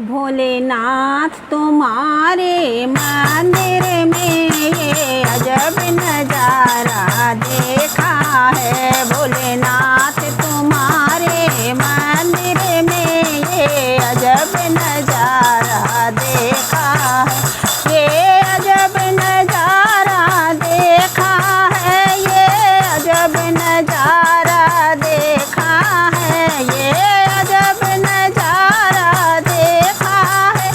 भोलेनाथ तुम्हारे मंदिर में ये अजब नज़ारा देखा है। भोलेनाथ तुम्हारे मंदिर में ये अजब नज़ारा देखा है। ये अजब नज़ारा देखा है। ये अजब नज़ारा देखा है। ये अजब नज़ारा देखा है।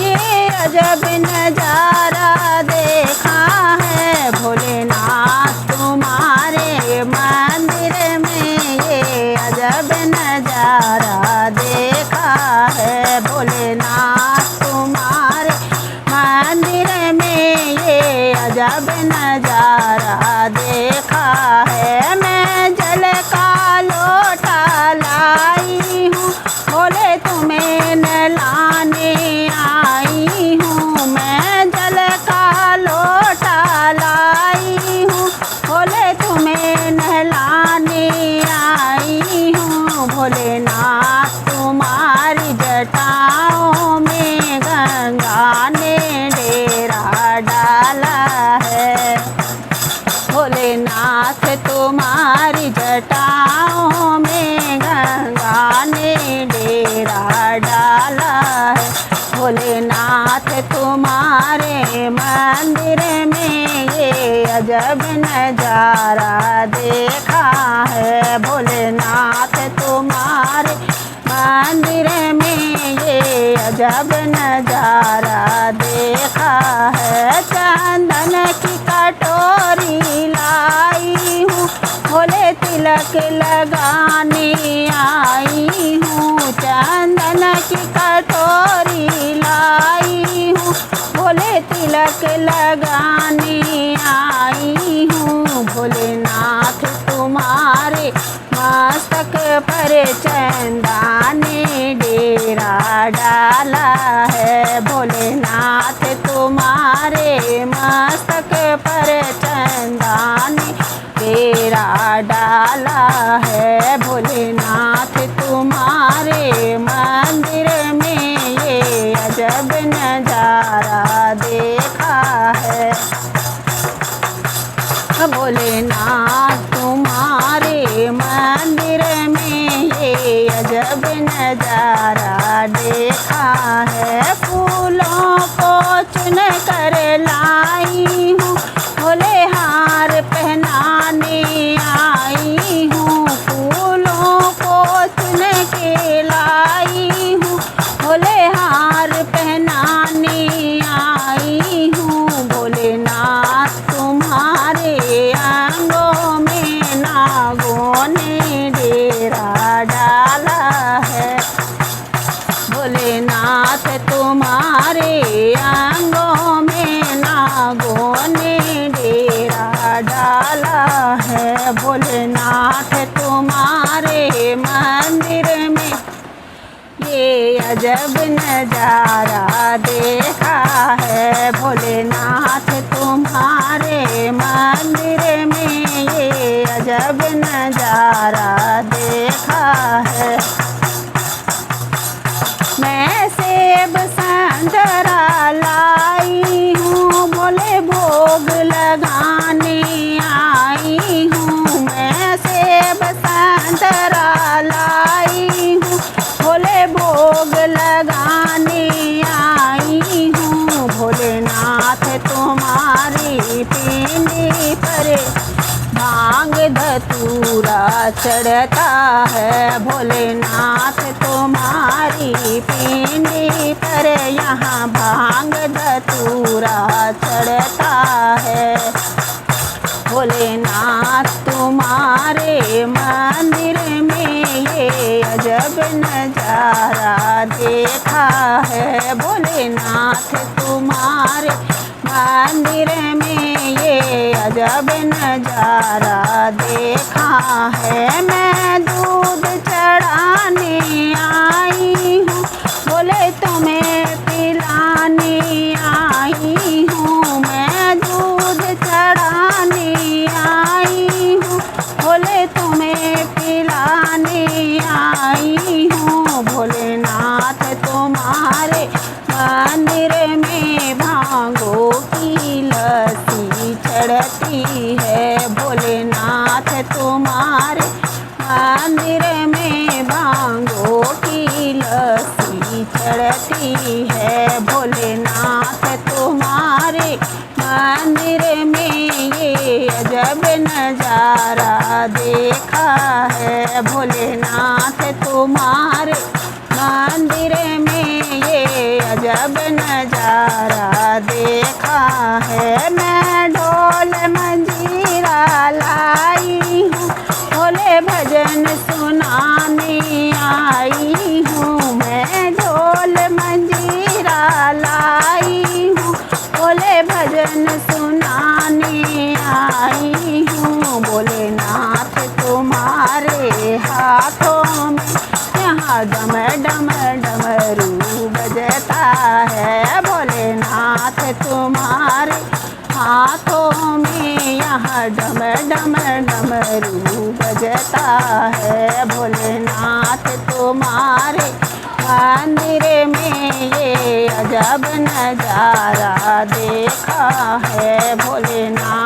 ये अजब नज़ारा देखा है। भोलेनाथ तुम्हारे मंदिर में ये अजब नज़ारा देखा है। भोलेनाथ तुम्हारे मंदिर में ये अजब नज़ारा देखा है। मैं जल का लोटा लाई हूँ, भोले तुम्हें नहलाने आई हूँ। मैं जल का लोटा लाई हूँ, भोले तुम्हें नहलाने आई हूँ। भोलेनाथ तुम्हारी जटाओं में गंगा ने डेरा डाला है। भोलेनाथ तुम्हारी जटाओं में गंगा ने डेरा डाला है। भोलेनाथ तुम्हारे मंदिर में ये अजब नज़ारा देखा है। भोलेनाथ तुम्हारे मंदिर में ये अजब नज़ारा देखा है। चंदन की कटोरी लाई हूँ, भोले तिलक लगाने आई हूँ। चंदन की कटोरी लाई हूँ, भोले तिलक लगाने आई हूँ। भोलेनाथ तुम्हारे मस्तक पर चंदा ने डेरा डाला है। भोलेनाथ तुम्हारे मस्तक पर चंदा ने डेरा डाला है। भोलेनाथ तुम्हारे मंदिर में ये अजब नज़ारा देखा है। भोलेनाथ तुम्हारे मंदिर में ये अजब नज़ारा देखा है। फूलों को चुन कर लाई हूँ, भोले हार पहनाने आई हूँ। फूलों को चुन के लाई हूँ, भोले हार पहनाने आई हूँ। भोलेनाथ तुम्हारे अंगों में नागों ने डेरा डाला है। भोलेनाथ तुम्हारे अंगों में नागों ने डेरा डाला है। भोलेनाथ तुम्हारे मंदिर में ये अजब नज़ारा देखा है। भोलेनाथ तुम्हारे मंदिर में ये अजब नज़ारा देखा है। मैं सेब संतरा लाई हूँ, भोले भोग लगाने आई हूँ। मैं सेब संतरा लाई हूँ, भोले भोग लगाने आई हूँ। भोलेनाथ तुम्हारी पिंडी पर भांग धतूरा चढ़ता है। भोलेनाथ तुम्हारी पिंडी पर यहाँ भांग धतूरा चढ़ता है। भोलेनाथ तुम्हारे मंदिर में ये अजब नज़ारा देखा है। भोलेनाथ तुम्हारे मंदिर में ये अजब नज़ारा देखा है। मैं दूध चढ़ाने आई हूँ, भोले तुम्हें पिलाने आई हूँ। मैं दूध चढ़ाने आई हूँ, भोले तुम्हें पिलाने आई हूँ। भोलेनाथ तुम्हारे नजारा देखा है भोलेनाथ तुम्हारे मंदिर में ये अजब नजारा देखा है। मैं ढोल मंजीरा लाई हूँ भोले भजन सुनाने आई हूँ। मैं ढोल मंजीरा लाई हूँ भोले भजन सुनाने आई हूँ। भोलेनाथ तुम्हारे हाथों में यहाँ डम डम डमरू बजता है। भोलेनाथ तुम्हारे हाथों में यहाँ डम डम डमरू बजता है। भोलेनाथ तुम्हारे मंदिर में ये अजब नजारा देखा है। भोलेनाथ